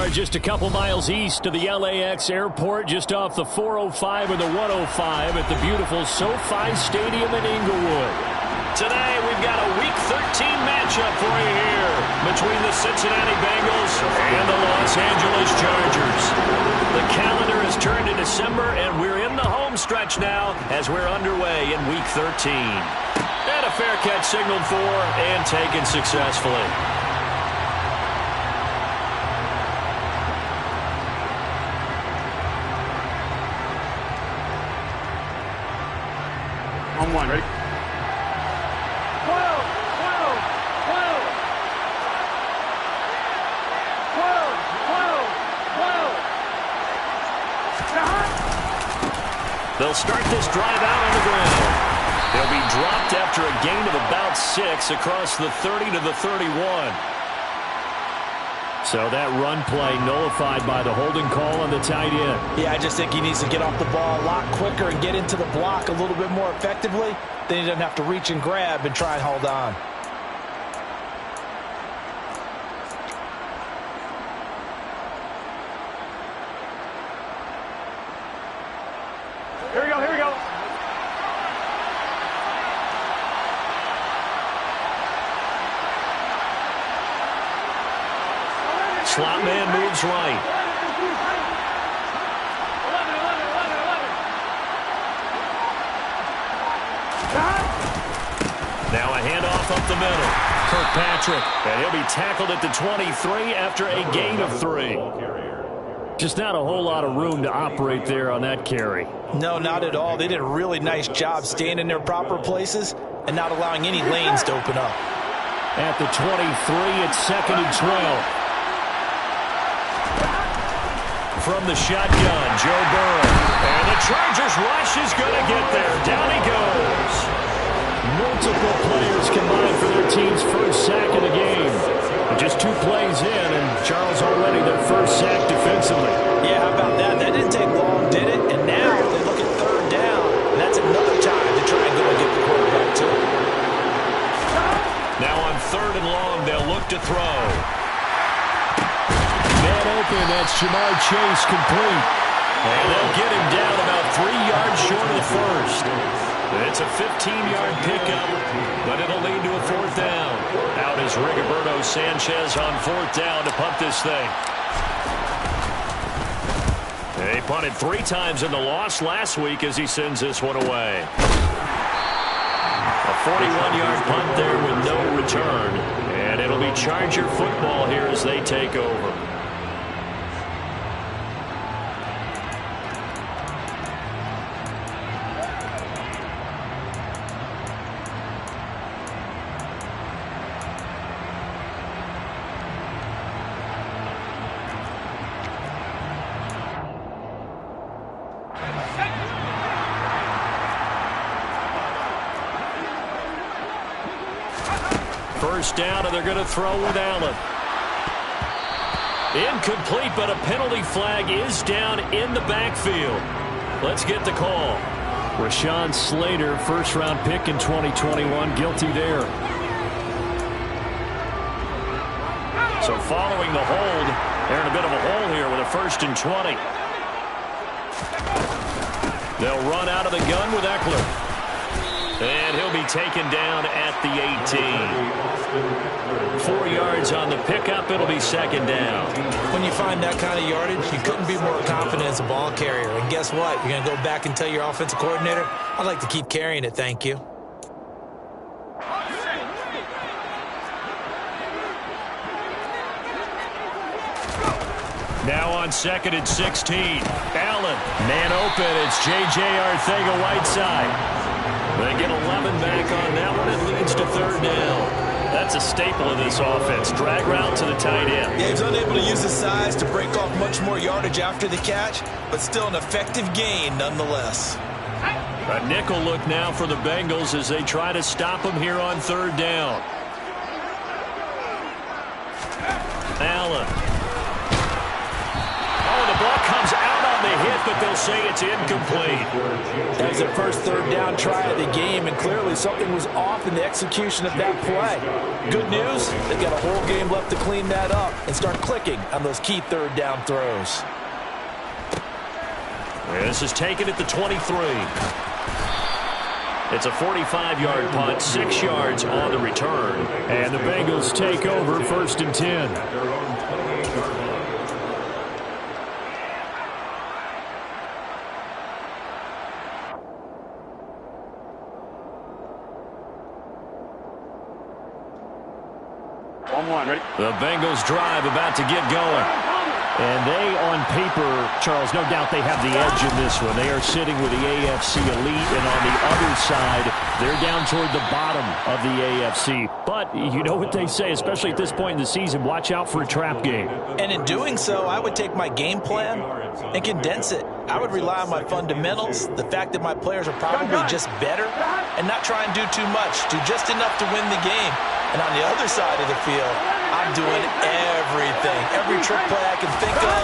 are just a couple miles east of the LAX airport, just off the 405 or the 105 at the beautiful SoFi Stadium in Inglewood. Today, we've got a Week 13 matchup for you here between the Cincinnati Bengals and the Los Angeles Chargers. The calendar has turned to December, and we're in the home stretch now as we're underway in Week 13. And a fair catch signaled for and taken successfully. On one, ready? 12, 12, 12, 12, 12. They'll start this drive out on the ground. They'll be dropped after a gain of about 6 across the 30 to the 31. So that run play nullified by the holding call on the tight end. Yeah, I just think he needs to get off the ball a lot quicker and get into the block a little bit more effectively. Then he doesn't have to reach and grab and try and hold on. Here we go, here we go. Slot man moves right. 11. Now a handoff up the middle. Kirkpatrick, and he'll be tackled at the 23 after a gain of 3. Just not a whole lot of room to operate there on that carry. No, not at all. They did a really nice job staying in their proper places and not allowing any lanes to open up. At the 23, it's 2nd and 12. From the shotgun, Joe Burrow. And the Chargers rush is going to get there. Down he goes. Multiple players combined for their team's first sack of the game. And just 2 plays in, and Charles already their first sack defensively. Yeah, how about that? That didn't take long, did it? And now they look at 3rd down, and that's another time to try and go and get the quarterback too. Now on 3rd and long, they'll look to throw. Man open, that's Jamar Chase complete. And they'll get him down about 3 yards short of the first. It's a 15-yard pickup, but it'll lead to a 4th down. Out is Rigoberto Sanchez on 4th down to punt this thing. They punted 3 times in the loss last week as he sends this one away. A 41-yard punt there with no return. And it'll be Charger football here as they take over. First down, and they're going to throw with Allen. Incomplete, but a penalty flag is down in the backfield. Let's get the call. Rashawn Slater, first-round pick in 2021, guilty there. So following the hold, they're in a bit of a hole here with a 1st and 20. They'll run out of the gun with Eckler. And he'll be taken down at the 18. 4 yards on the pickup. It'll be 2nd down. When you find that kind of yardage, you couldn't be more confident as a ball carrier. And guess what? You're going to go back and tell your offensive coordinator, I'd like to keep carrying it, thank you. Now on 2nd and 16. Allen, man open. It's J.J. Arcega-Whiteside. They get 11 back on that one. It leads to 3rd down. That's a staple of this offense. Drag route to the tight end. Yeah, he's unable to use his size to break off much more yardage after the catch, but still an effective gain nonetheless. A nickel look now for the Bengals as they try to stop him here on 3rd down. Allen. Oh, the ball comes out on the hit but they'll say it's incomplete. That was the first third down try of the game, and clearly something was off in the execution of that play. Good news, they've got a whole game left to clean that up and start clicking on those key third down throws. This is taken at the 23. It's a 45-yard punt, 6 yards on the return. And the Bengals take over 1st and 10. Ready? The Bengals drive about to get going. And they, on paper, Charles, no doubt they have the edge in this one. They are sitting with the AFC elite, and on the other side, they're down toward the bottom of the AFC. But you know what they say, especially at this point in the season, watch out for a trap game. And in doing so, I would take my game plan and condense it. I would rely on my fundamentals, the fact that my players are probably just better, and not try and do too much, do just enough to win the game. And on the other side of the field, I'm doing everything. Every trick play I can think of,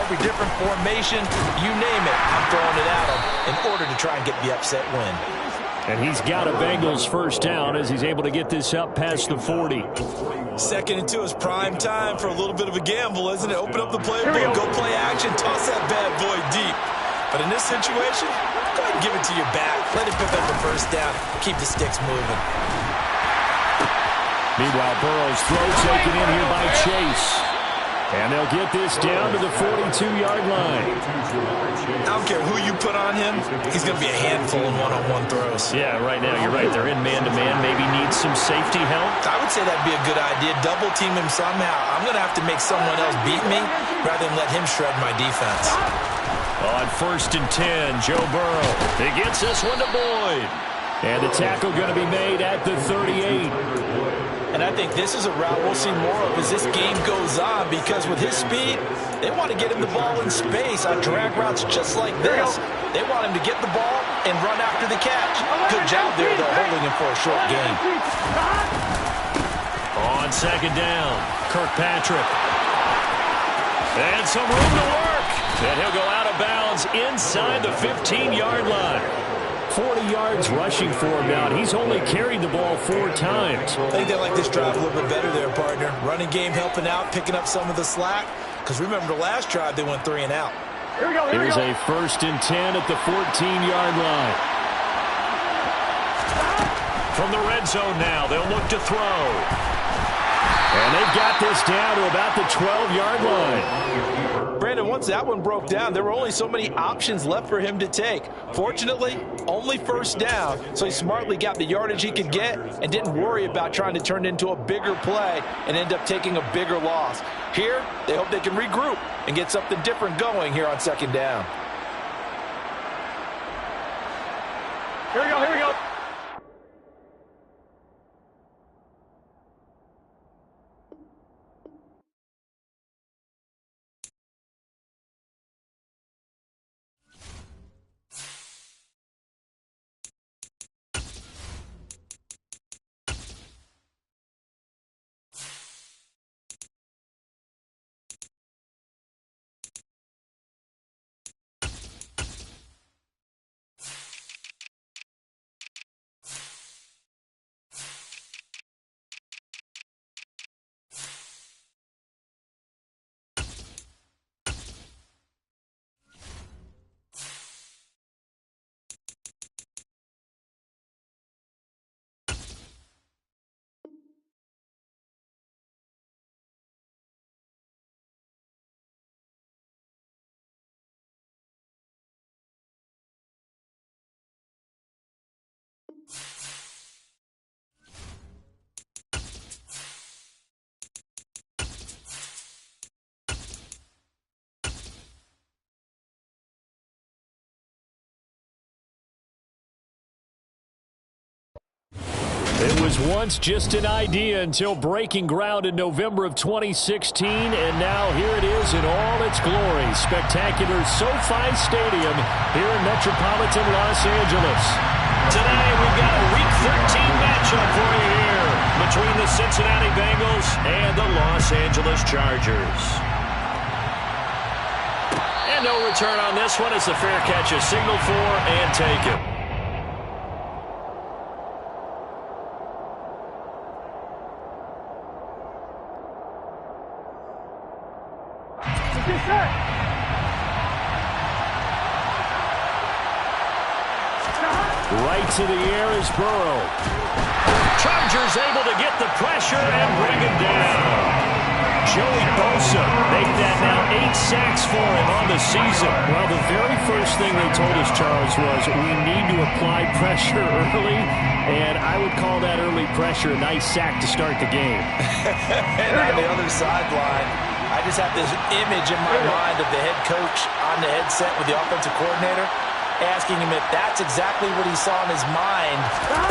every different formation, you name it, I'm throwing it at them in order to try and get the upset win. And he's got a Bengals first down as he's able to get this up past the 40. 2nd and 2 is prime time for a little bit of a gamble, isn't it? Open up the playbook, go play action, toss that bad boy deep. But in this situation, go ahead and give it to your back. Let him pick up the first down. Keep the sticks moving. Meanwhile, Burrow's throw taken in here by Chase. And they'll get this down to the 42-yard line. I don't care who you put on him, he's going to be a handful in one-on-one throws. Yeah, right now, you're right. They're in man-to-man. Maybe needs some safety help. I would say that'd be a good idea. Double team him somehow. I'm going to have to make someone else beat me rather than let him shred my defense. On 1st and 10, Joe Burrow. He gets this one to Boyd. And the tackle going to be made at the 38. And I think this is a route we'll see more of as this game goes on, because with his speed, they want to get him the ball in space on drag routes just like this. They want him to get the ball and run after the catch. Good job there, though, holding him for a short gain. On 2nd down, Kirkpatrick. And some room to work. And he'll go out of bounds inside the 15-yard line. 40 yards rushing for him now. He's only carried the ball 4 times. I think they like this drive a little bit better there, partner. Running game helping out, picking up some of the slack. Because remember, the last drive, they went 3 and out. Here's a 1st and 10 at the 14-yard line. From the red zone now, they'll look to throw. And they've got this down to about the 12-yard line. Brandon, once that one broke down, there were only so many options left for him to take. Fortunately, only 1st down, so he smartly got the yardage he could get and didn't worry about trying to turn it into a bigger play and end up taking a bigger loss. Here, they hope they can regroup and get something different going here on 2nd down. Here we go, here we go. It was once just an idea until breaking ground in November of 2016, and now here it is in all its glory. Spectacular SoFi Stadium here in metropolitan Los Angeles. Today we've got a Week 13 matchup for you here between the Cincinnati Bengals and the Los Angeles Chargers. And no return on this one as the fair catch is signaled for and taken. Right to the air is Burrow. Chargers able to get the pressure and bring it down. Joey Bosa make that now 8 sacks for him on the season. Well, the very first thing they told us, Charles, was we need to apply pressure early, and I would call that early pressure a nice sack to start the game. And on the other sideline, I just have this image in my mind of the head coach on the headset with the offensive coordinator, asking him if that's exactly what he saw in his mind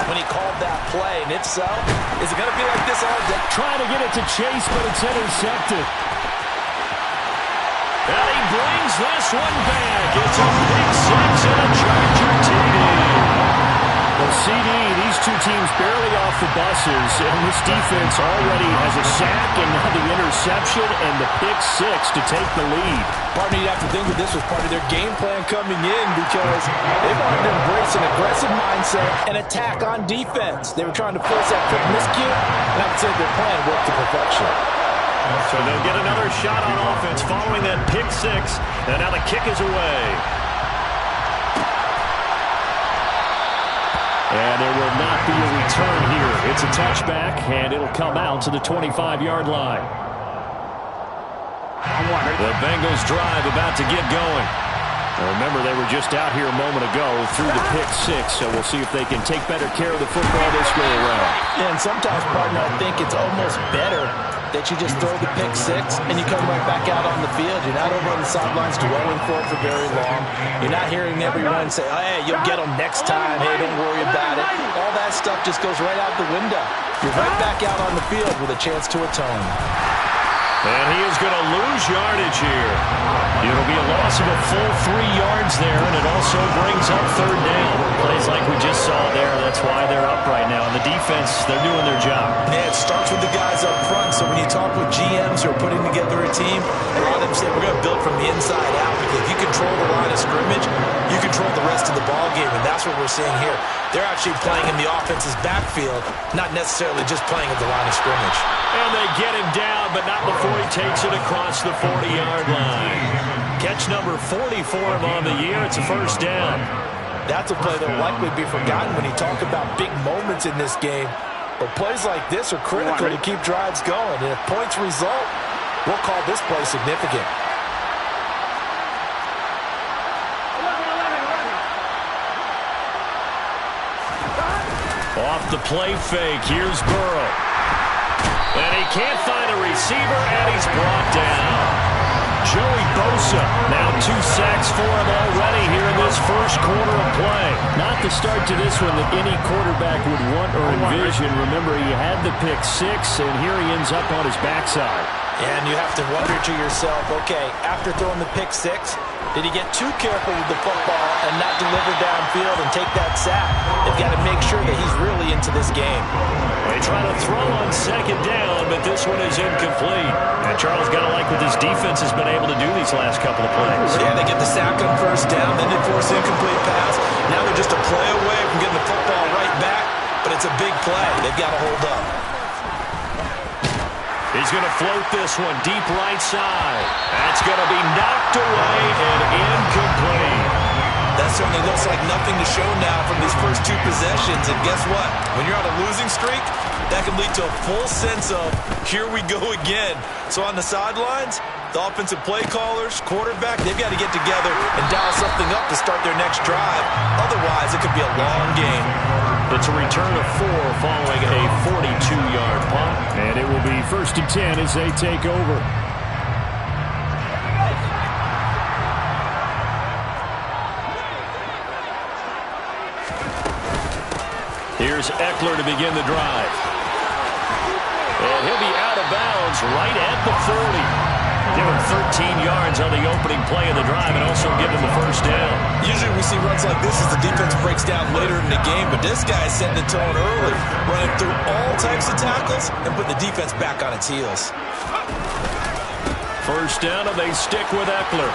when he called that play. And if so, is it going to be like this all day? Trying to get it to Chase, but it's intercepted. And he brings this one back. It's a big 6 and a Charger TD. Well, CD, these two teams barely off the buses, and this defense already has a sack and now the interception and the pick 6 to take the lead. Partner, you'd have to think that this was part of their game plan coming in because they wanted to embrace an aggressive mindset and attack on defense. They were trying to force that quick miscue, and I would say their plan worked to perfection. So they'll get another shot on offense following that pick 6, and now the kick is away. And there will not be a return here. It's a touchback, and it'll come out to the 25-yard line. The Bengals drive about to get going. Remember, they were just out here a moment ago through the pick 6, so we'll see if they can take better care of the football this go around. Yeah, and sometimes, partner, I think it's almost better that you just throw the pick 6 and you come right back out on the field. You're not over on the sidelines dwelling for it for very long. You're not hearing everyone say, oh, hey, you'll get them next time. Hey, don't worry about it. All that stuff just goes right out the window. You're right back out on the field with a chance to atone. And he is going to lose yardage here. It'll be a loss of a full 3 yards there, and it also brings up third down. Plays like we just saw there, that's why they're up right now. And the defense, they're doing their job. Yeah, it starts with the guys up front. So when you talk with GMs who are putting together a team, a lot of them say we're going to build from the inside out. Because if you control the line of scrimmage, you control the rest of the ball game, and that's what we're seeing here. They're actually playing in the offense's backfield, not necessarily just playing at the line of scrimmage. And they get him down, but not before he takes it across the 40-yard line. Catch number 40 for him on the year. It's a first down. That's a play that will likely be forgotten when you talk about big moments in this game. But plays like this are critical to keep drives going. And if points result, we'll call this play significant. Off the play fake, here's Burrow. And he can't find a receiver, and he's brought down. Joey Bosa, now 2 sacks for him already here in this first quarter of play. Not the start to this one that any quarterback would want or envision. Remember, he had the pick 6, and here he ends up on his backside. And you have to wonder to yourself, okay, after throwing the pick 6, did he get too careful with the football and not deliver downfield and take that sack? They've got to make sure that he's really into this game. They try to throw on second down, but this one is incomplete. And Charles got to like what this defense has been able to do these last couple of plays. Yeah, they get the sack on first down, then they force an incomplete pass. Now they're just a play away from getting the football right back, but it's a big play. They've got to hold up. He's going to float this one deep right side. That's going to be knocked away and incomplete. That certainly looks like nothing to show now from these first 2 possessions. And guess what? When you're on a losing streak, that can lead to a full sense of, here we go again. So on the sidelines, the offensive play callers, quarterback, they've got to get together and dial something up to start their next drive. Otherwise, it could be a long game. It's a return of 4 following a 42-yard punt. And it will be 1st and 10 as they take over. Here's Eckler to begin the drive. And he'll be out of bounds right at the 40. Give him 13 yards on the opening play of the drive and also give him the first down. Usually we see runs like this as the defense breaks down later in the game, but this guy is setting the tone early, running through all types of tackles and put the defense back on its heels. First down, and they stick with Eckler.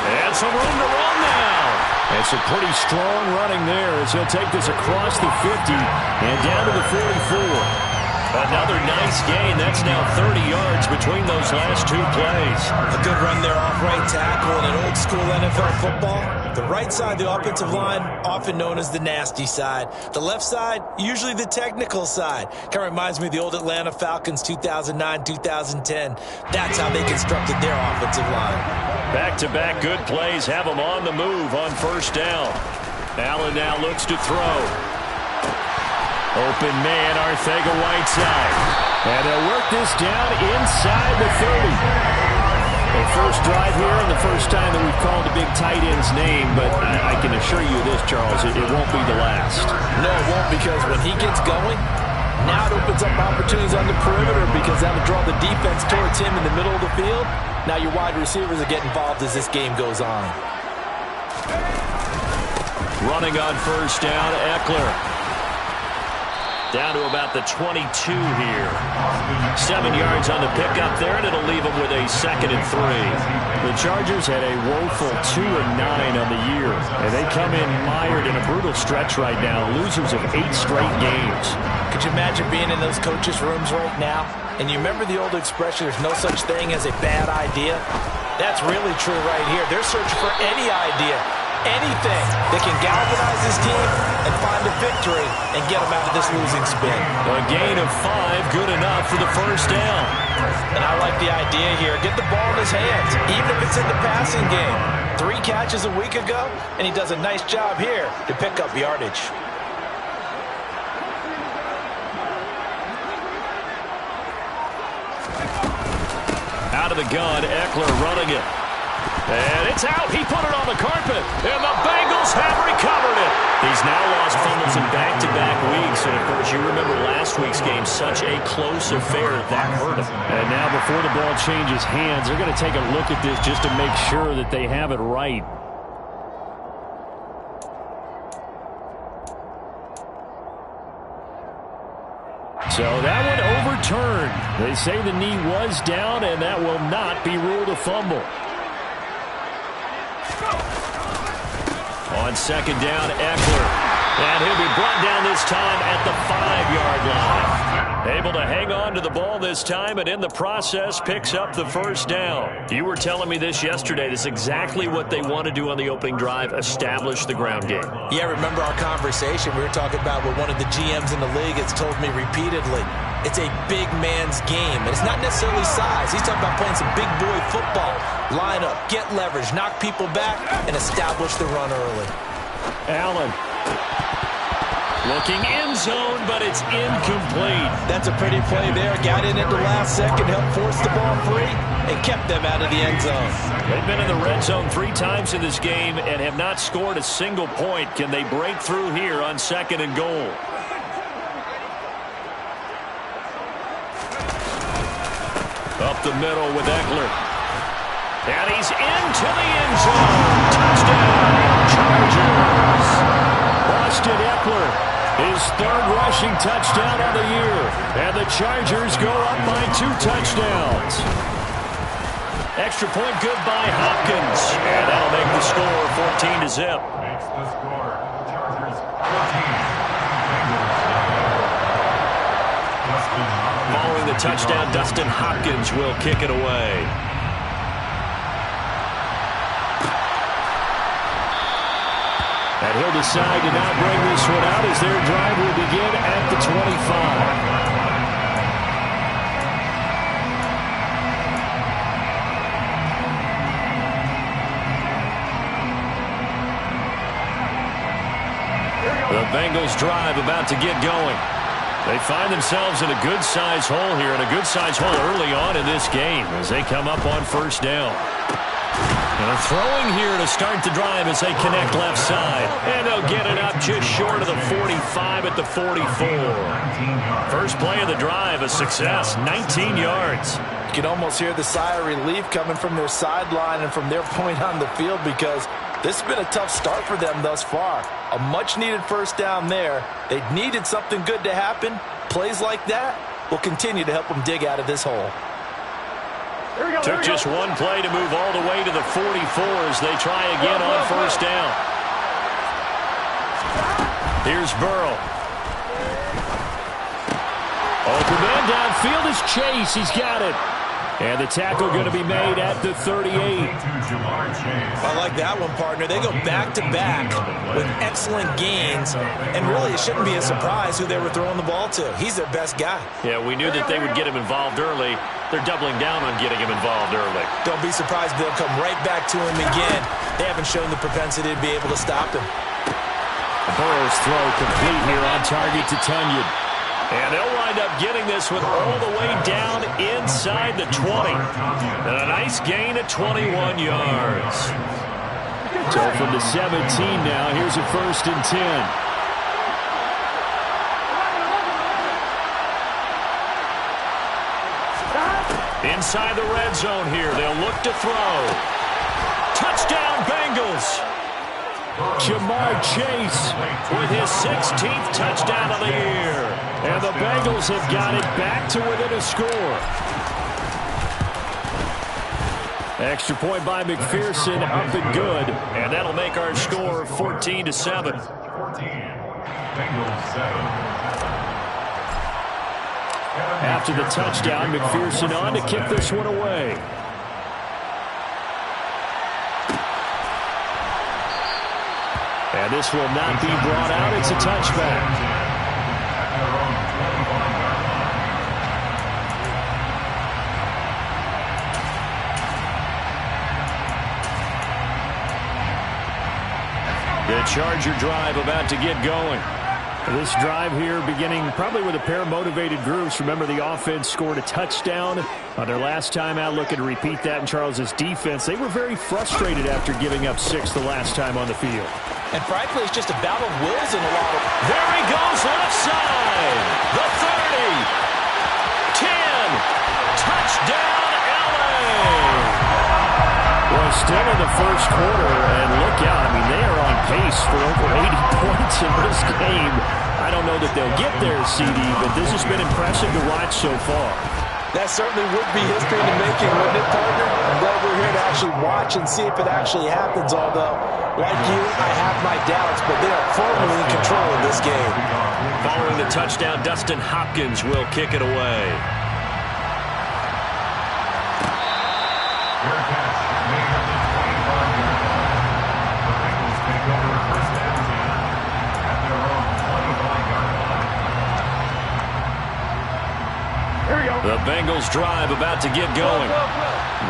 And some room to run now. And some pretty strong running there as he'll take this across the 50 and down to the 44. Another nice gain. That's now 30 yards between those last two plays. A good run there off right tackle in an old-school NFL football. The right side, the offensive line, often known as the nasty side. The left side, usually the technical side. Kind of reminds me of the old Atlanta Falcons 2009, 2010. That's how they constructed their offensive line. Back-to-back good plays have them on the move on first down. Allen now looks to throw. Open man, Arcega-Whiteside. And they'll work this down inside the 30. The first drive here and the first time that we've called a big tight end's name, but I can assure you this, Charles, it won't be the last. No, it won't, because when he gets going, now it opens up opportunities on the perimeter because that will draw the defense towards him in the middle of the field. Now your wide receivers will get involved as this game goes on. Running on first down, Eckler. Down to about the 22 here. 7 yards on the pickup there, and it'll leave them with a 2nd and 3. The Chargers had a woeful 2-9 on the year, and they come in mired in a brutal stretch right now, losers of 8 straight games. Could you imagine being in those coaches' rooms right now? And you remember the old expression, there's no such thing as a bad idea? That's really true right here. They're searching for any idea, anything that can galvanize this team and find a victory and get them out of this losing spin. A gain of 5, good enough for the first down. And I like the idea here. Get the ball in his hands, even if it's in the passing game. 3 catches a week ago, and he does a nice job here to pick up yardage. Out of the gun, Eckler running it. And it's out. He put it on the carpet. And the Bengals have recovered it. He's now lost fumbles in back-to-back weeks. And, of course, you remember last week's game, such a close affair. That hurt him. And now before the ball changes hands, they're going to take a look at this just to make sure that they have it right. So that one overturned. They say the knee was down, and that will not be ruled a fumble. On second down, Eckler. And he'll be brought down this time at the 5-yard line. Able to hang on to the ball this time, and in the process picks up the first down. You were telling me this yesterday. This is exactly what they want to do on the opening drive, establish the ground game. Yeah, remember our conversation? We were talking about what one of the GMs in the league has told me repeatedly. It's a big man's game. And it's not necessarily size. He's talking about playing some big boy football. Line up, get leverage, knock people back, and establish the run early. Allen. Looking end zone, but it's incomplete. That's a pretty play there. Got in at the last second, helped force the ball free, and kept them out of the end zone. They've been in the red zone 3 times in this game and have not scored a single point. Can they break through here on 2nd and goal? Up the middle with Eckler. And he's into the end zone. Touchdown, Chargers. Austin Eckler. His 3rd rushing touchdown of the year. And the Chargers go up by 2 touchdowns. Extra point good by Hopkins. And that'll make the score 14-0. Makes the score. Chargers 14. Following the touchdown, Dustin Hopkins will kick it away. And he'll decide to not bring this one out as their drive will begin at the 25. The Bengals drive about to get going. They find themselves in a good-sized hole here, and a good-sized hole early on in this game as they come up on first down. And they're throwing here to start the drive as they connect left side. And they'll get it up just short of the 45 at the 44. First play of the drive, a success, 19 yards. You can almost hear the sigh of relief coming from their sideline and from their point on the field because this has been a tough start for them thus far. A much-needed first down there. They needed something good to happen. Plays like that will continue to help them dig out of this hole. Took just one play to move all the way to the 44 as they try again on first down. Here's Burrow. Open man downfield is Chase. He's got it. And the tackle going to be made at the 38. I like that one, partner. They go back-to-back with excellent gains, and really it shouldn't be a surprise who they were throwing the ball to. He's their best guy. Yeah, we knew that they would get him involved early. They're doubling down on getting him involved early. Don't be surprised if they'll come right back to him again. They haven't shown the propensity to be able to stop him. Burrow's throw complete here on target to Tunyon. And they'll wind up getting this one all the way down inside the 20. And a nice gain of 21 yards. So from the 17 now, here's a 1st and 10. Inside the red zone here. They'll look to throw. Touchdown, Bengals. Jamar Chase with his 16th touchdown of the year. And the Bengals have got it back to within a score. Extra point by McPherson, up and good. And that'll make our score 14-7. 14. Bengals 7. After the touchdown, McPherson on to kick this one away. And this will not be brought out. It's a touchback. The Charger drive about to get going. This drive here beginning probably with a pair of motivated groups. Remember, the offense scored a touchdown on their last time out. Looking to repeat that in Charles's defense. They were very frustrated after giving up 6 the last time on the field. And frankly, it's just a battle of wills in a lot of... There he goes, left side. The 30. 10. Touchdown, LA. Well, still in the first quarter, and look out. I mean, they are on pace for over 80 points in this game. I don't know that they'll get there, CD, but this has been impressive to watch so far. That certainly would be history in the making, wouldn't it, partner? I'm glad we're here to actually watch and see if it actually happens, although, like you, I have my doubts, but they are firmly in control of this game. Following the touchdown, Dustin Hopkins will kick it away. The Bengals drive about to get going.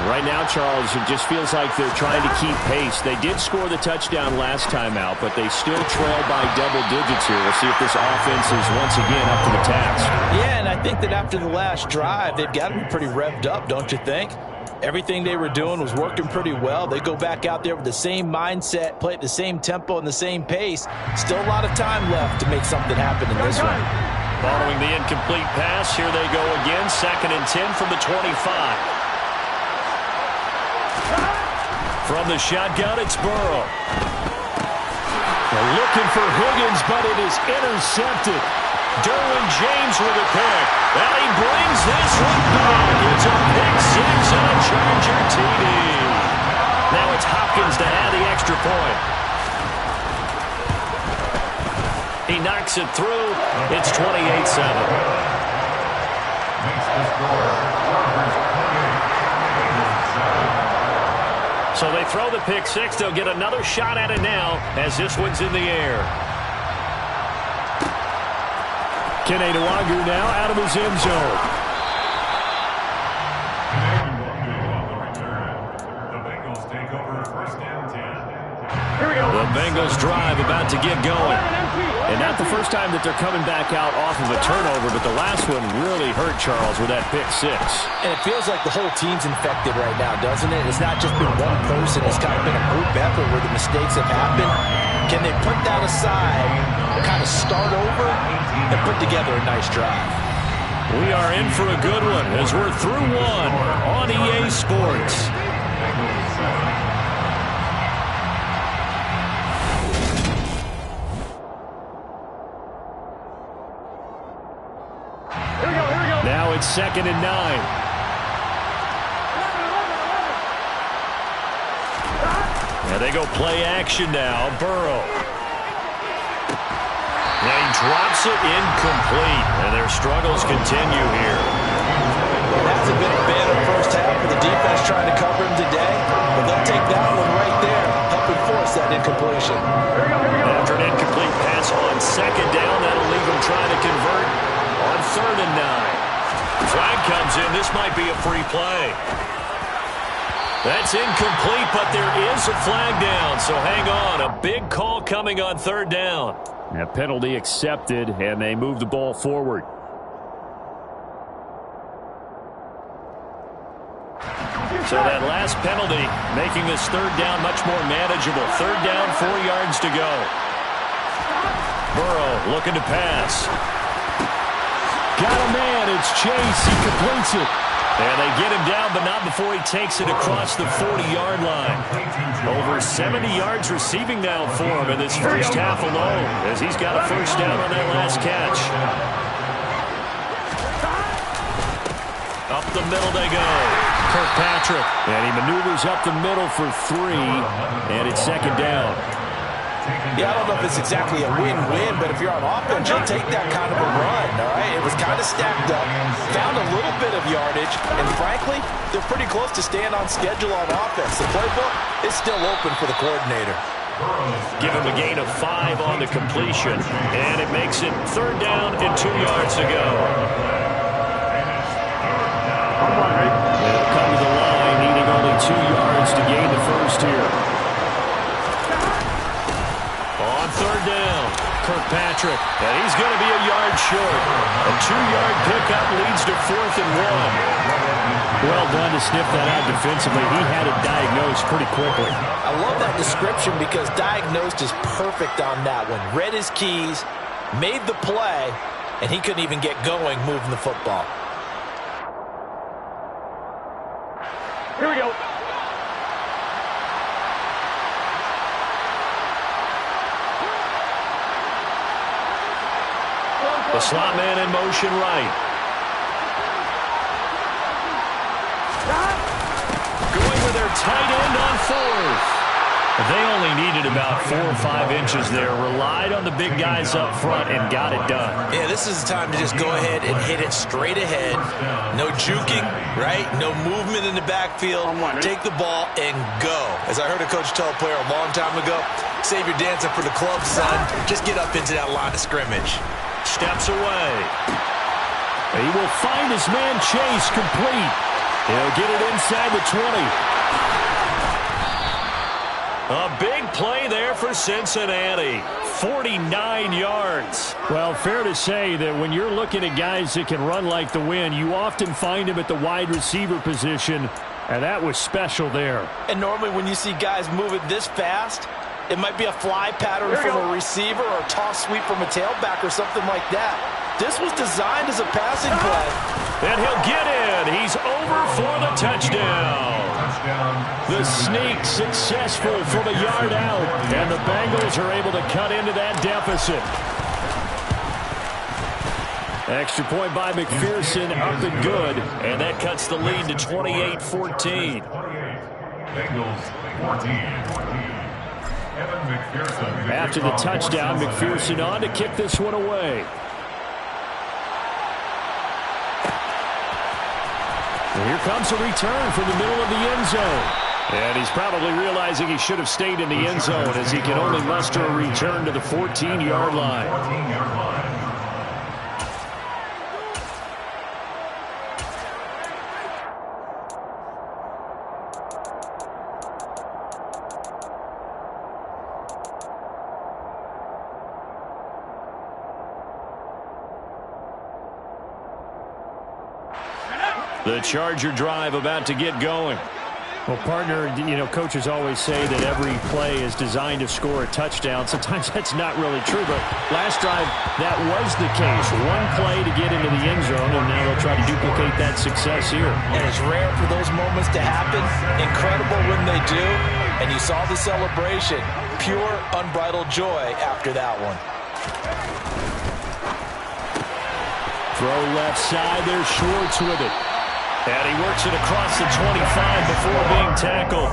Right now, Charles, it just feels like they're trying to keep pace. They did score the touchdown last time out, but they still trail by double digits here. We'll see if this offense is once again up to the task. Yeah, and I think that after the last drive, they've got to be pretty revved up, don't you think? Everything they were doing was working pretty well. They go back out there with the same mindset, play at the same tempo and the same pace. Still a lot of time left to make something happen in this one. Following the incomplete pass, here they go again. 2nd and 10 from the 25. From the shotgun, it's Burrow. They're looking for Higgins, but it is intercepted. Derwin James with a pick. And he brings this one back. It's a pick 6 and a Charger TD. Now it's Hopkins to add the extra point. He knocks it through. It's 28-7. Makes the score. So they throw the pick 6. They'll get another shot at it now as this one's in the air. Kene Nwangwu now out of his end zone. The Bengals take over 1st and 10. The Bengals drive about to get going. And not the first time that they're coming back out off of a turnover, but the last one really hurt Charles with that pick 6. And it feels like the whole team's infected right now, doesn't it? It's not just been one person. It's kind of been a group effort where the mistakes have happened. Can they put that aside, kind of start over, and put together a nice drive? We are in for a good one as we're through one on EA Sports. Now it's 2nd and 9. And they go play action now. Burrow. And he drops it incomplete. And their struggles continue here. It hasn't been a better first half for the defense trying to cover him today, but they'll take that one right there, helping force that incompletion. After an incomplete pass on second down, that'll leave them trying to convert on 3rd and 9. Flag comes in. This might be a free play. That's incomplete, but there is a flag down, so hang on. A big call coming on 3rd down. A penalty accepted, and they move the ball forward. So that last penalty making this 3rd down much more manageable. 3rd down, 4 yards to go. Burrow looking to pass. Got a man. It's Chase. He completes it. And they get him down, but not before he takes it across the 40-yard line. Over 70 yards receiving now for him in this first half alone, as he's got a first down on that last catch. Up the middle they go. Kirkpatrick. And he maneuvers up the middle for 3, and it's 2nd down. Yeah, I don't know if it's exactly a win-win, but if you're on offense, you'll take that kind of a run, all right? It was kind of stacked up, found a little bit of yardage, and frankly, they're pretty close to staying on schedule on offense. The playbook is still open for the coordinator. Give him a gain of 5 on the completion, and it makes it 3rd down and 2 yards to go. They'll come to the line, needing only 2 yards to gain the first here. On 3rd down, Kirkpatrick, and he's going to be a yard short. A 2-yard pickup leads to 4th and 1. Well done to sniff that out defensively. He had it diagnosed pretty quickly. I love that description because diagnosed is perfect on that one. Read his keys, made the play, and he couldn't even get going moving the football. Here we go. The slot man in motion right. Going with their tight end on 4th. They only needed about 4 or 5 inches there. Relied on the big guys up front and got it done. Yeah, this is the time to just go ahead and hit it straight ahead. No juking, right? No movement in the backfield. Take the ball and go. As I heard a coach tell a player a long time ago, save your dancing for the club, son. Just get up into that line of scrimmage. Steps away. He will find his man Chase complete. He'll get it inside the 20. A big play there for Cincinnati. 49 yards. Well, fair to say that when you're looking at guys that can run like the wind, you often find them at the wide receiver position, and that was special there. And normally when you see guys moving this fast, it might be a fly pattern from a receiver or a toss sweep from a tailback or something like that. This was designed as a passing play. And he'll get in. He's over for the touchdown. The sneak successful from a yard out. And the Bengals are able to cut into that deficit. Extra point by McPherson, up and good. And that cuts the lead to 28-14. Bengals 14. After the touchdown, McPherson on to kick this one away. And here comes a return from the middle of the end zone. And he's probably realizing he should have stayed in the end zone as he can only muster a return to the 14-yard line. The Charger drive about to get going. Well, partner, you know, coaches always say that every play is designed to score a touchdown. Sometimes that's not really true, but last drive, that was the case. One play to get into the end zone, and now they'll try to duplicate that success here. And it's rare for those moments to happen. Incredible when they do. And you saw the celebration. Pure, unbridled joy after that one. Throw left side. There's Schwartz with it. And he works it across the 25 before being tackled.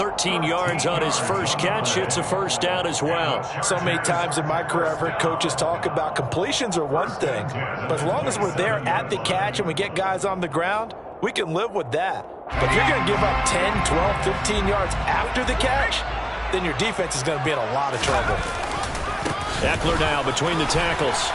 13 yards on his first catch. It's a first down as well. So many times in my career, I've heard coaches talk about completions are one thing, but as long as we're there at the catch and we get guys on the ground, we can live with that. But if you're going to give up 10, 12, 15 yards after the catch, then your defense is going to be in a lot of trouble. Eckler now between the tackles.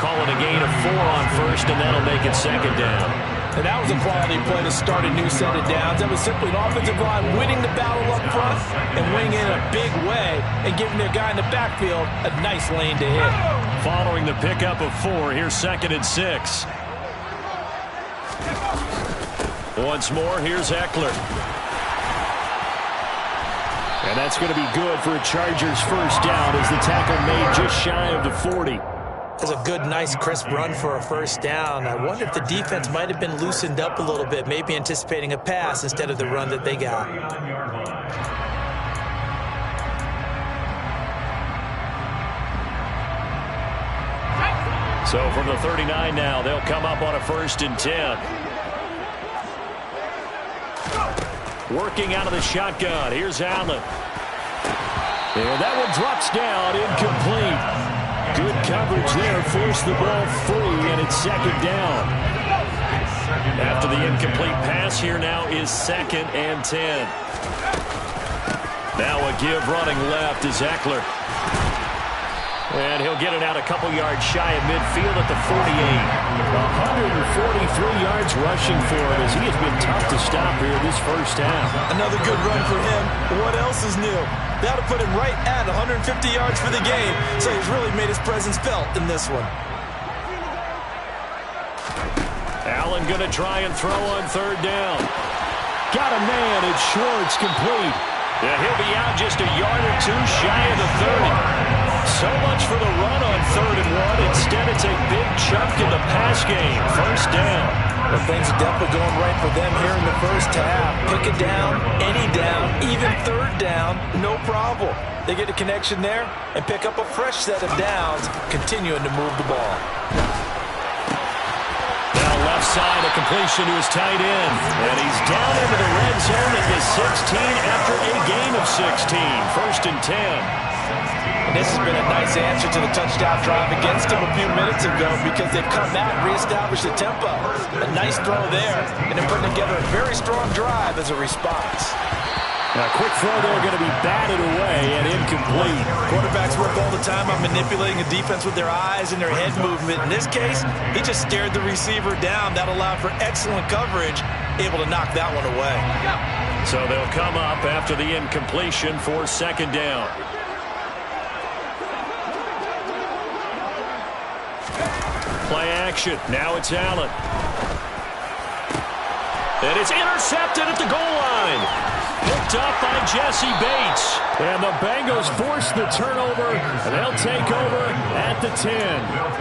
Calling a gain of 4 on first, and that'll make it second down. And that was a quality play to start a new set of downs. That was simply an offensive line winning the battle up front and winning in a big way and giving their guy in the backfield a nice lane to hit. Following the pickup of 4, here's 2nd and 6. Once more, here's Eckler. And that's going to be good for a Chargers first down as the tackle made just shy of the 40. That's a good, nice, crisp run for a first down. I wonder if the defense might have been loosened up a little bit, maybe anticipating a pass instead of the run that they got. So from the 39 now, they'll come up on a 1st and 10. Working out of the shotgun. Here's Allen. And that one drops down, incomplete. Good coverage there, forced the ball free, and it's 2nd down. After the incomplete pass, here now is 2nd and 10. Now a give running left is Eckler. And he'll get it out a couple yards shy of midfield at the 48. 143 yards rushing for him as he has been tough to stop here this first half. Another good run for him. What else is new? That'll put him right at 150 yards for the game, so he's really made his presence felt in this one. Allen going to try and throw on 3rd down. Got a man, it's Schwartz, complete. Yeah, he'll be out just a yard or 2 shy of the 30. So much for the run on 3rd and 1. Instead, it's a big chunk in the pass game. First down. Well, things are definitely going right for them here in the first half. Pick a down, any down, even 3rd down, no problem. They get a connection there and pick up a fresh set of downs, continuing to move the ball. Now left side, a completion to his tight end. And he's down into the red zone at the 16 after a gain of 16. 1st and 10. And this has been a nice answer to the touchdown drive against them a few minutes ago because they've come back, reestablished the tempo. A nice throw there, and they're putting together a very strong drive as a response. Now, a quick throw there going to be batted away and incomplete. Quarterbacks work all the time on manipulating a defense with their eyes and their head movement. In this case, he just stared the receiver down. That allowed for excellent coverage, able to knock that one away. So they'll come up after the incompletion for 2nd down. Play action. Now it's Allen. And it's intercepted at the goal line. Picked up by Jesse Bates. And the Bengals force the turnover, and they'll take over at the 10.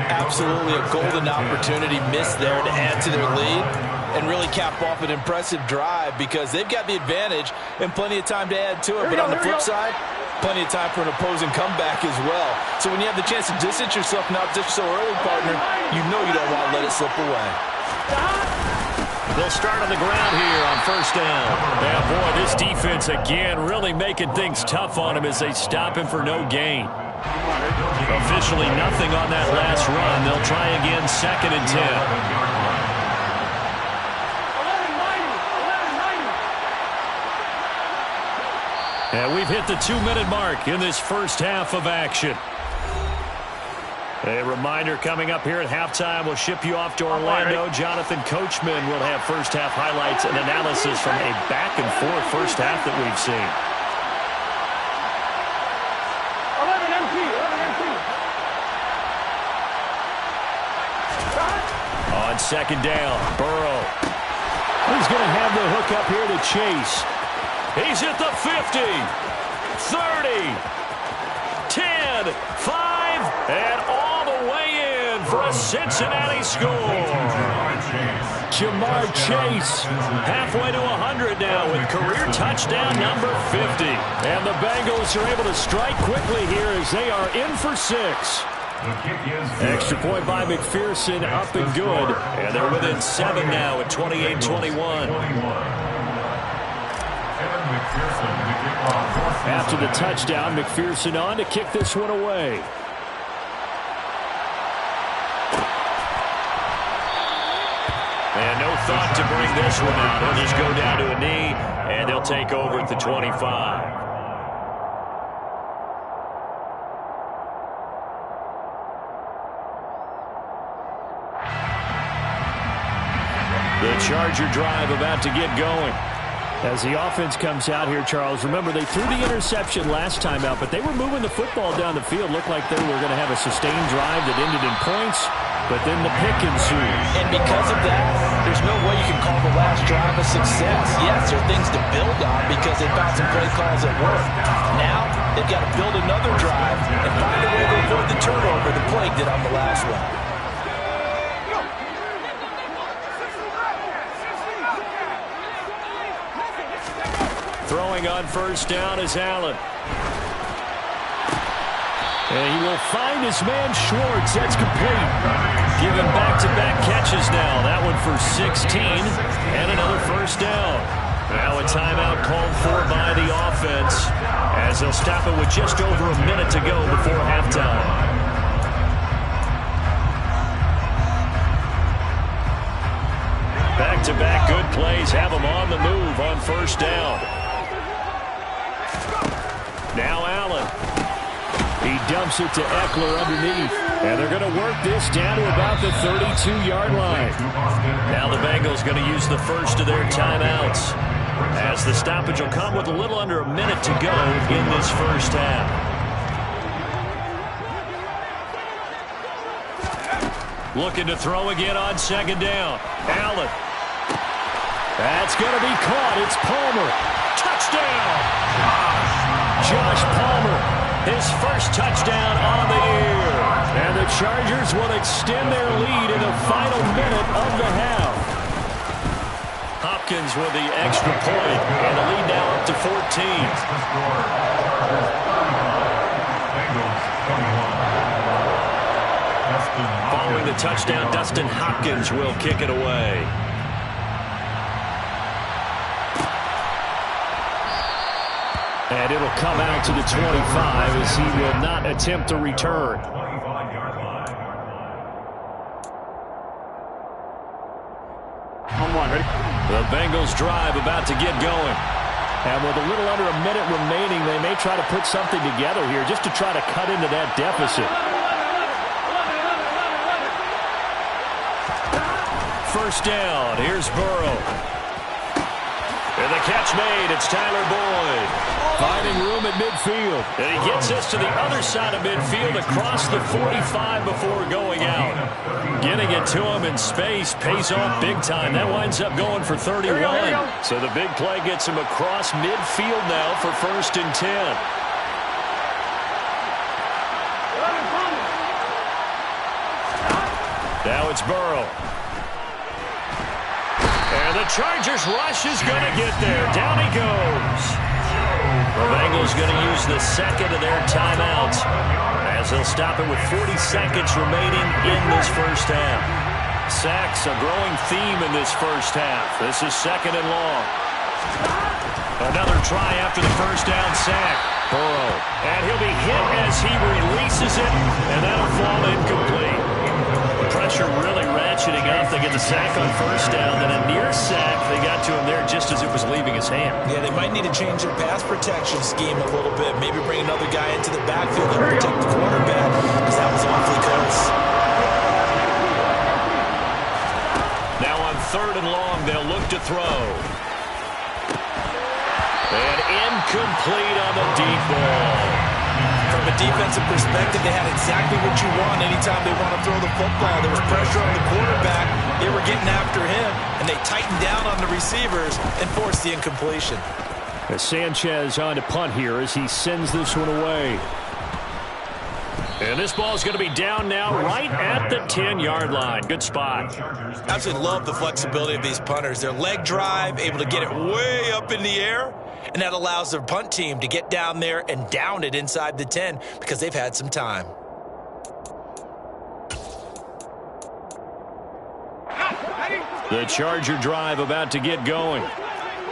Absolutely a golden opportunity missed there to add to their lead and really cap off an impressive drive because they've got the advantage and plenty of time to add to it. But on the flip side, plenty of time for an opposing comeback as well. So when you have the chance to distance yourself from the opposition so early, partner, you know you don't want to let it slip away. They'll start on the ground here on 1st down. Yeah, boy, this defense again really making things tough on him as they stop him for no gain. Officially nothing on that last run. They'll try again 2nd and 10. And we've hit the 2-minute mark in this first half of action. A reminder coming up here at halftime, we'll ship you off to Orlando. Jonathan Coachman will have first half highlights and analysis from a back-and-forth first half that we've seen. 11 MT. On 2nd down, Burrow. He's going to have the hook up here to Chase. He's at the 50, 30, 10, 5, and all the way in for a Cincinnati score. Jamar Chase halfway to 100 now with career touchdown number 50. And the Bengals are able to strike quickly here as they are in for 6. Extra point by McPherson, up and good. And they're within 7 now at 28-21. McPherson, the kickoff. After the touchdown, McPherson on to kick this one away. And no thought to bring this one out. He'll just go down to a knee, and they'll take over at the 25. The Charger drive about to get going. As the offense comes out here, Charles, remember they threw the interception last time out, but they were moving the football down the field. Looked like they were going to have a sustained drive that ended in points, but then the pick ensued. And because of that, there's no way you can call the last drive a success. Yes, there are things to build on because they found some play calls at work. Now, they've got to build another drive and find a way to avoid the turnover the plague did on the last one. Throwing on first down is Allen. And he will find his man Schwartz. That's complete. Giving back-to-back catches now. That one for 16 and another first down. Now a timeout called for by the offense as they'll stop it with just over a minute to go before halftime. Back-to-back good plays have them on the move on first down. Now Allen. He dumps it to Eckler underneath. And they're going to work this down to about the 32-yard line. Now the Bengals going to use the first of their timeouts, as the stoppage will come with a little under a minute to go in this first half. Looking to throw again on second down. Allen. That's going to be caught. It's Palmer. Touchdown! Josh Palmer, his first touchdown on the year. And the Chargers will extend their lead in the final minute of the half. Hopkins with the extra point, and the lead now up to 14. Following the touchdown, Dustin Hopkins will kick it away. And it'll come out to the 25 as he will not attempt to return. The Bengals drive about to get going. And with a little under a minute remaining, they may try to put something together here just to try to cut into that deficit. First down, here's Burrow. And the catch made, it's Tyler Boyd. Finding room at midfield. And he gets us to the other side of midfield across the 45 before going out. Getting it to him in space pays off big time. That winds up going for 31. So the big play gets him across midfield now for first and 10. Now it's Burrow. And the Chargers rush is going to get there. Down he goes. The Bengals going to use the second of their timeouts as they'll stop it with 40 seconds remaining in this first half. Sacks a growing theme in this first half. This is second and long. Another try after the first down sack. Burrow. And he'll be hit as he releases it, and that'll fall incomplete. Pressure really ratcheting up. They get the sack on first down, then a near sack. They got to him there just as it was leaving his hand. Yeah, they might need to change their pass protection scheme a little bit. Maybe bring another guy into the backfield and protect the quarterback, because that was awfully close. Now on third and long, they'll look to throw. And incomplete on the deep ball. From a defensive perspective, they had exactly what you want anytime they want to throw the football. There was pressure on the quarterback. They were getting after him, and they tightened down on the receivers and forced the incompletion. Sanchez on to punt here as he sends this one away. And this ball is going to be down now right at the 10-yard line. Good spot. Absolutely love the flexibility of these punters. Their leg drive, able to get it way up in the air, and that allows their punt team to get down there and down it inside the 10 because they've had some time. The Charger drive about to get going.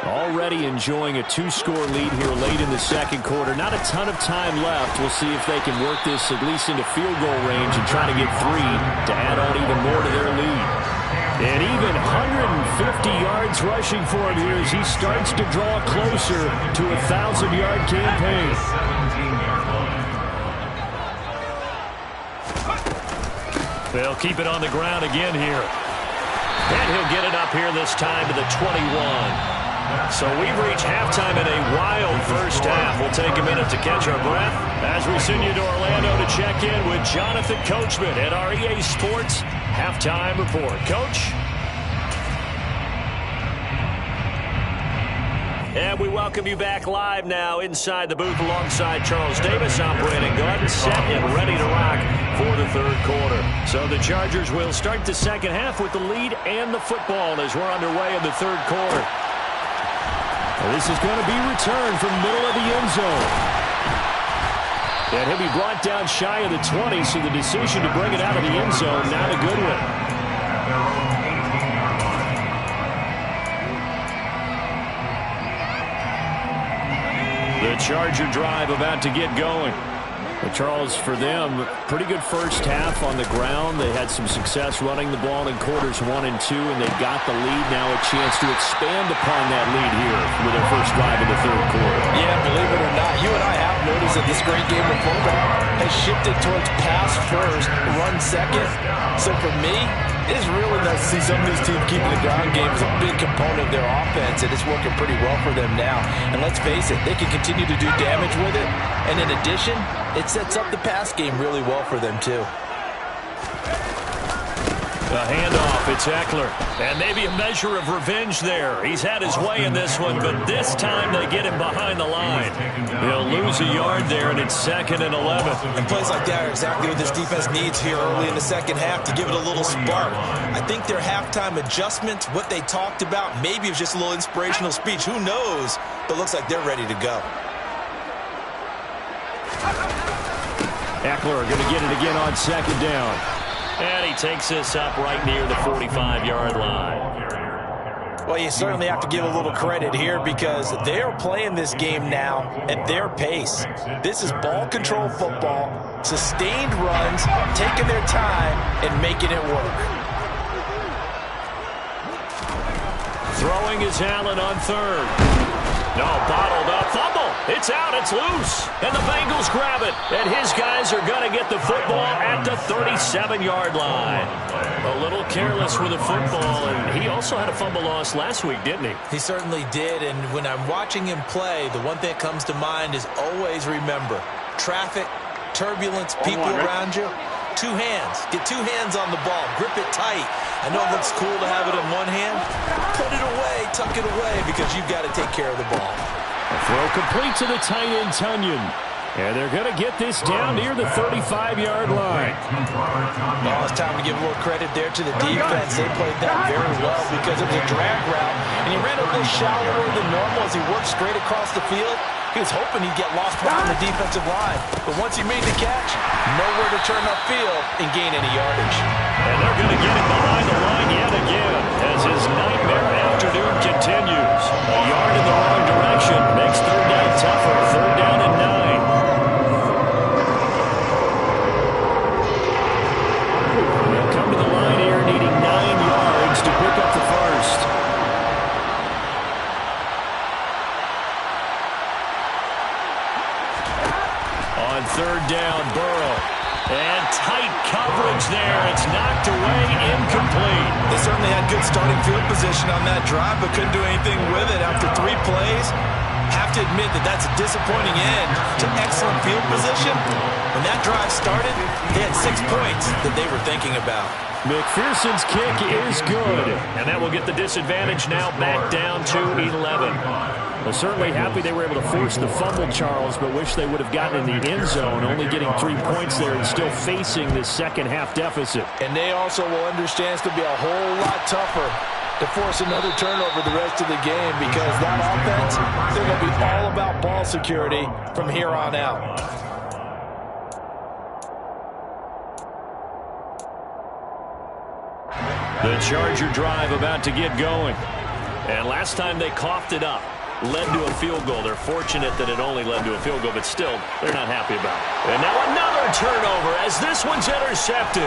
Already enjoying a 2-score lead here late in the second quarter. Not a ton of time left. We'll see if they can work this at least into field goal range and try to get 3 to add on even more to their lead. And even 150 yards rushing for him here as he starts to draw closer to a 1,000-yard campaign. They'll keep it on the ground again here. And he'll get it up here this time to the 21. So we've reached halftime in a wild first half. We'll take a minute to catch our breath as we send you to Orlando to check in with Jonathan Coachman at our EA Sports Halftime Report. Coach? And we welcome you back live now inside the booth alongside Charles Davis. I'm Brandon Gordon, set and ready to rock for the third quarter. So the Chargers will start the second half with the lead and the football as we're underway in the third quarter. Well, this is going to be returned from middle of the end zone. And he'll be brought down shy of the 20, so the decision to bring it out of the end zone, not a good one. The Charger drive about to get going. But Charles, for them, pretty good first half on the ground. They had some success running the ball in quarters 1 and 2, and they've got the lead now, a chance to expand upon that lead here with their first drive in the third quarter. Yeah, believe it or not, you and I have noticed that this great game of football has shifted towards pass first, run second. So for me, it is really nice to see some of these teams keeping the ground game as a big component of their offense, and it's working pretty well for them now. And let's face it, they can continue to do damage with it. And in addition, it sets up the pass game really well for them, too. A handoff, it's Eckler. And maybe a measure of revenge there. He's had his way in this one, but this time they get him behind the line. He'll lose a yard there, and it's 2nd and 11. And plays like that are exactly what this defense needs here early in the second half to give it a little spark. I think their halftime adjustments, what they talked about, maybe it was just a little inspirational speech. Who knows? But looks like they're ready to go. Eckler going to get it again on 2nd down. And he takes this up right near the 45-yard line. Well, you certainly have to give a little credit here because they are playing this game now at their pace. This is ball control football, sustained runs, taking their time, and making it work. Throwing is Allen on 3rd. No, bottled up. Fumble. It's out. It's loose. And the Bengals grab it. And his guys are going to get the football at the 37-yard line. A little careless with the football, and he also had a fumble loss last week, didn't he? He certainly did, and when I'm watching him play, the one thing that comes to mind is always remember, traffic, turbulence, people around you. 2 hands. Get 2 hands on the ball. Grip it tight. I know it looks cool to have it in one hand. Put it away. Tuck it away because you've got to take care of the ball. A throw complete to the tight end, Tunyon. And they're going to get this down near the 35-yard line. Now it's time to give a little credit there to the defense. They played that very well because it was a drag route. And he ran a little shallower than normal as he worked straight across the field. He was hoping he'd get lost behind the defensive line. But once he made the catch, nowhere to turn upfield and gain any yardage. And they're going to get him behind the line yet again as his nightmare afternoon continues. A yard in the wrong direction makes 3rd down tougher. 3rd down and 9. They'll come to the line here needing 9 yards to pick up the first. On 3rd down, Burrow. And tight coverage there. It's knocked away, incomplete. They certainly had good starting field position on that drive, but couldn't do anything with it after 3 plays. Have to admit that that's a disappointing end to excellent field position. When that drive started, they had 6 points that they were thinking about. McPherson's kick is good. And that will get the disadvantage now back down to 11. Well, certainly happy they were able to force the fumble, Charles, but wish they would have gotten in the end zone, only getting 3 points there and still facing this second half deficit. And they also will understand it's going to be a whole lot tougher to force another turnover the rest of the game because that offense, they're going to be all about ball security from here on out. The Charger drive about to get going. And last time they coughed it up, led to a field goal. They're fortunate that it only led to a field goal, but still, they're not happy about it. And now another turnover as this one's intercepted.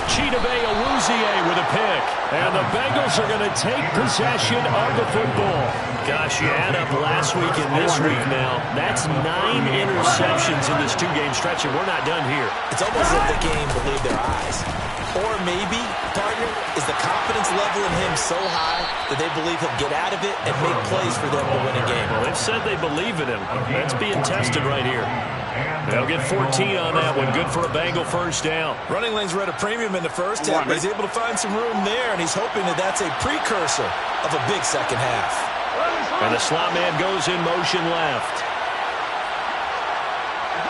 Chidobe Awuzie with a pick. And the Bengals are going to take possession of the football. Gosh, you add up last week and this week now. That's 9 interceptions in this two-game stretch, and we're not done here. It's almost as if the game believed their eyes. Or maybe, partner, is the confidence level in him so high that they believe he'll get out of it and make plays for them to win a game. Well, they've said they believe in him. That's being tested right here. They'll get 14 on that one. Good for a Bengal first down. Running lanes were at a premium in the first half, but he's able to find some room there, and he's hoping that that's a precursor of a big second half. And the slot man goes in motion left.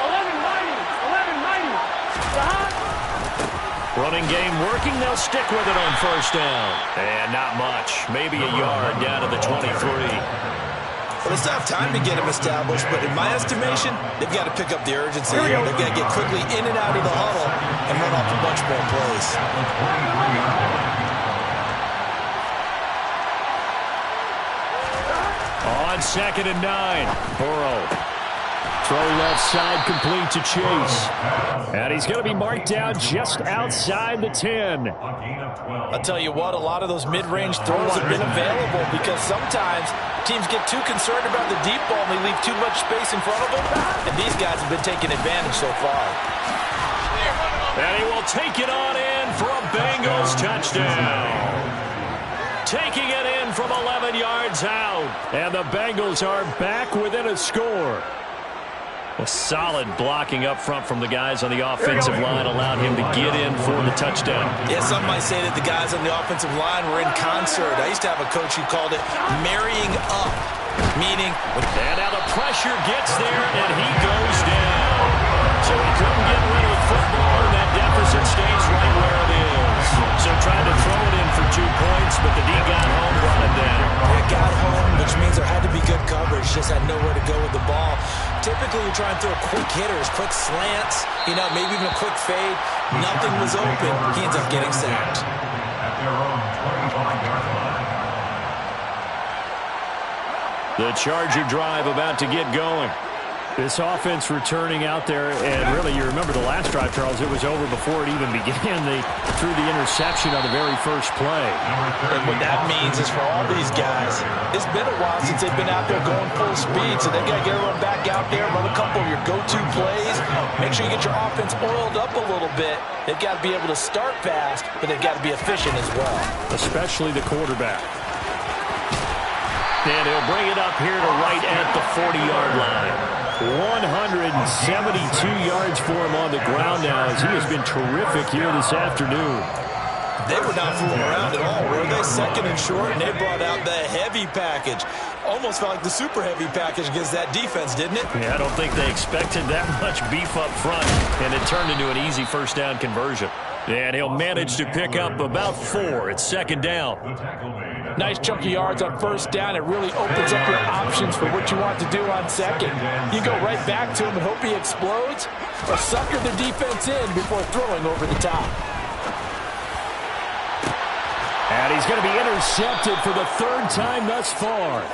11-90. Running game working. They'll stick with it on first down. And not much. Maybe a yard down to the 23. Well, they still have time to get him established, but in my estimation, they've got to pick up the urgency here. They've got to get quickly in and out of the huddle and run off a bunch more plays. On 2nd and 9, Burrow. Throw left side complete to Chase. And he's going to be marked down just outside the 10. I'll tell you what, a lot of those mid-range throws have been available because sometimes teams get too concerned about the deep ball and they leave too much space in front of them. And these guys have been taking advantage so far. And he will take it on in for a Bengals touchdown. Taking it in from 11 yards out. And the Bengals are back within a score. A solid blocking up front from the guys on the offensive line allowed him to get in for the touchdown. Yeah, some might say that the guys on the offensive line were in concert. I used to have a coach who called it marrying up, meaning... And now the pressure gets there, and he goes down. So he couldn't get rid of the football, and that deficit stays right where it is. So trying to throw it in for 2 points, but the D got home, brought it down. It got home, which means there had to be good coverage. Just had nowhere to go with the ball. Typically, you try and throw quick hitters, quick slants, maybe even a quick fade. Nothing was open. He ends up getting sacked. The Charger drive about to get going. This offense returning out there, and really, you remember the last drive, Charles, it was over before it even began. They threw the interception on the very first play. And what that means is for all these guys, it's been a while since they've been out there going full speed, so they got to get everyone back out there, run a couple of your go-to plays, make sure you get your offense oiled up a little bit. They've got to be able to start fast, but they've got to be efficient as well. Especially the quarterback. And he'll bring it up here to right at the 40-yard line. 172 yards for him on the ground now as he has been terrific here this afternoon. They were not fooling around at all, were they? 2nd and short, and they brought out the heavy package. Almost felt like the super heavy package against that defense, didn't it? Yeah, I don't think they expected that much beef up front, and it turned into an easy first down conversion. And he'll manage to pick up about 4 at 2nd down. Nice chunky yards on first down. It really opens up your options for what you want to do on second. You go right back to him and hope he explodes, or sucker the defense in before throwing over the top. And he's going to be intercepted for the 3rd time thus far.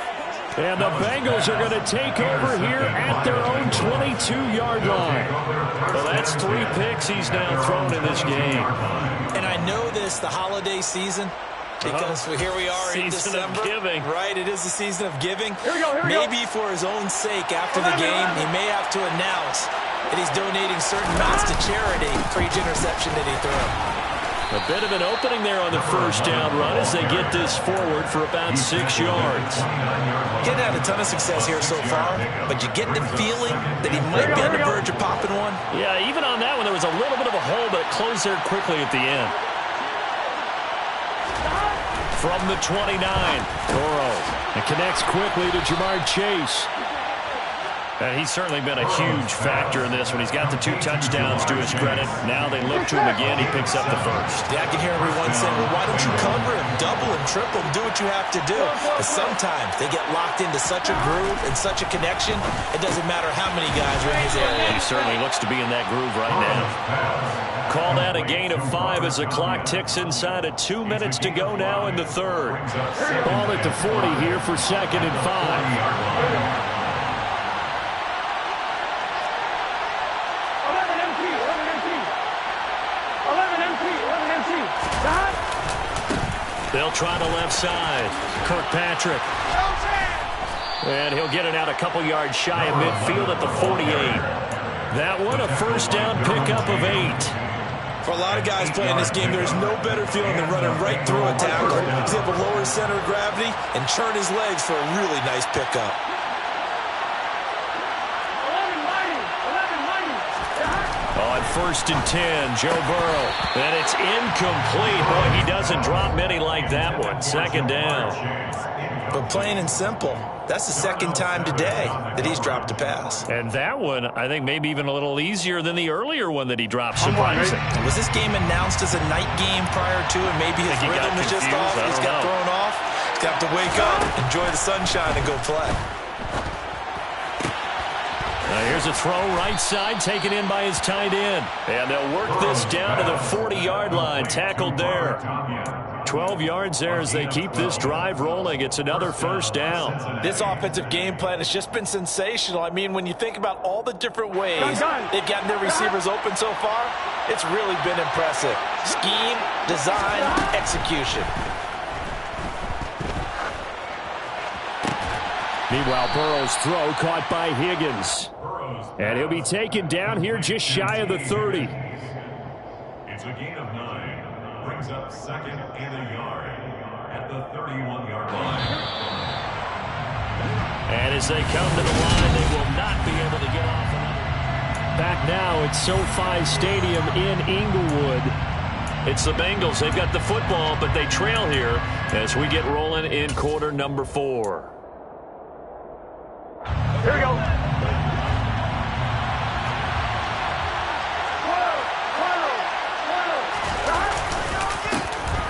And the Bengals are going to take over here at their own 22-yard line. Well, that's 3 picks he's now thrown in this game. And I know this, the holiday season, because here we are in December. Season of giving. Right, it is the season of giving. Here we go. Maybe for his own sake after the game, he may have to announce that he's donating certain amounts to charity for each interception that he threw. A bit of an opening there on the first down run as they get this forward for about 6 yards. He hadn't had a ton of success here so far, but you get the feeling that he might be on the verge of popping one. Yeah, even on that one, there was a little bit of a hole, but it closed there quickly at the end. From the 29, Burrow. It connects quickly to Jamar Chase. And he's certainly been a huge factor in this when he's got the 2 touchdowns to his credit. Now they look to him again. He picks up the first. Yeah, I can hear everyone saying, well, why don't you cover him, double him, triple him, do what you have to do. But sometimes they get locked into such a groove and such a connection, it doesn't matter how many guys are in his area. He certainly looks to be in that groove right now. Call that a gain of 5 as the clock ticks inside of 2 minutes to go now in the third. Ball at the 40 here for 2nd and 5. They'll try the left side. Kirkpatrick. And he'll get it out a couple yards shy of midfield at the 48. That one, a first down pickup of 8. For a lot of guys playing this game, there's no better feeling than running right through a tackle. He's able to lower his center of gravity and churn his legs for a really nice pickup. On 1st and 10, Joe Burrow. And it's incomplete. Boy, he doesn't drop many like that one. 2nd down. But plain and simple, that's the 2nd time today that he's dropped a pass. And that one, I think, maybe even a little easier than the earlier one that he dropped. Surprising. Was this game announced as a night game prior to, and maybe his rhythm was just off? He's got thrown off. He's got to wake up, enjoy the sunshine, and go play. Here's a throw right side taken in by his tight end. And they'll work this down to the 40-yard line. Tackled there. 12 yards there as they keep this drive rolling. It's another first down. This offensive game plan has just been sensational. I mean, when you think about all the different ways they've gotten their receivers open so far, it's really been impressive. Scheme, design, execution. Meanwhile, Burrow's throw caught by Higgins. And he'll be taken down here just shy of the 30. It's a gain of 9. Brings up 2nd and a yard at the 31-yard line. And as they come to the line, they will not be able to get off another. Back now at SoFi Stadium in Inglewood. It's the Bengals. They've got the football, but they trail here as we get rolling in quarter number 4. Here we go.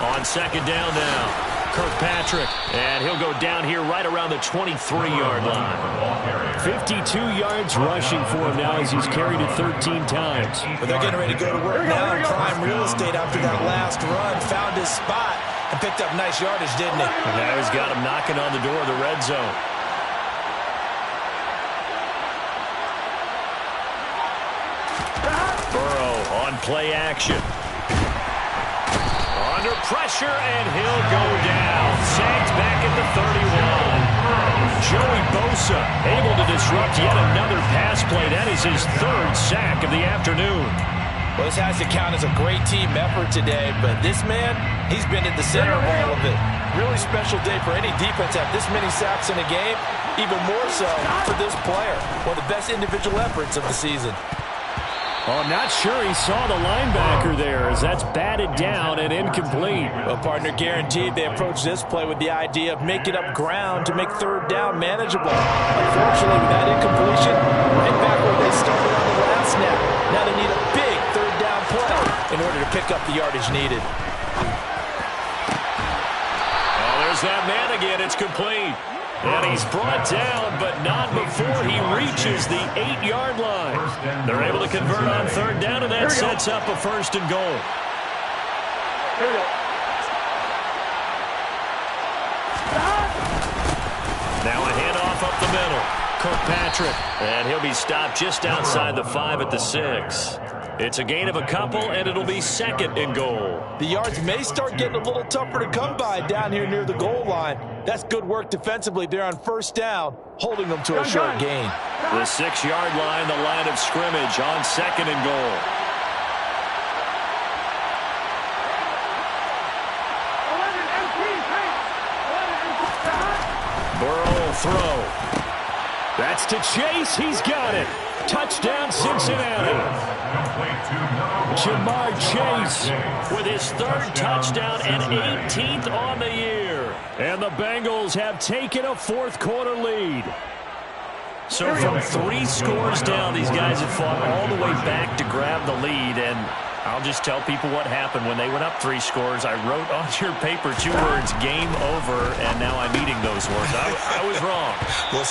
On 2nd down now, Kirkpatrick. And he'll go down here right around the 23-yard line. 52 yards rushing for him now as he's carried it 13 times. But they're getting ready to go to work now in prime real estate after that last run. Found his spot and picked up nice yardage, didn't he? And now he's got him knocking on the door of the red zone. Burrow on play action. Under pressure, and he'll go down. Sacked back at the 31. Joey Bosa able to disrupt yet another pass play. That is his 3rd sack of the afternoon. Well, this has to count as a great team effort today, but this man, he's been at the center of all of it. Really special day for any defense to have this many sacks in a game, even more so for this player. One of the best individual efforts of the season. Oh, I'm not sure he saw the linebacker there as that's batted down and incomplete. Well, partner, guaranteed they approach this play with the idea of making up ground to make 3rd down manageable. Unfortunately, with that incompletion, right back where they started on the last snap. Now they need a big 3rd down play in order to pick up the yardage needed. Oh, there's that man again. It's complete. And he's brought down, but not before he reaches the 8-yard line. They're able to convert on 3rd down, and that sets up a 1st and goal. Here we go. Now a handoff up the middle. Kirkpatrick. And he'll be stopped just outside the 5 at the 6. It's a gain of a couple, and it'll be 2nd and goal. The yards may start getting a little tougher to come by down here near the goal line. That's good work defensively there on 1st down, holding them to a short gain. The 6-yard line, the line of scrimmage on 2nd and goal. Burrow will throw. That's to Chase. He's got it. Touchdown, Cincinnati. Jamar Chase with his 3rd touchdown and 18th on the year. And the Bengals have taken a 4th quarter lead. So from 3 scores down, these guys have fought all the way back to grab the lead, and I'll just tell people what happened when they went up 3 scores. I wrote on your paper 2 words, game over, and now I'm eating those words. I was wrong. Well,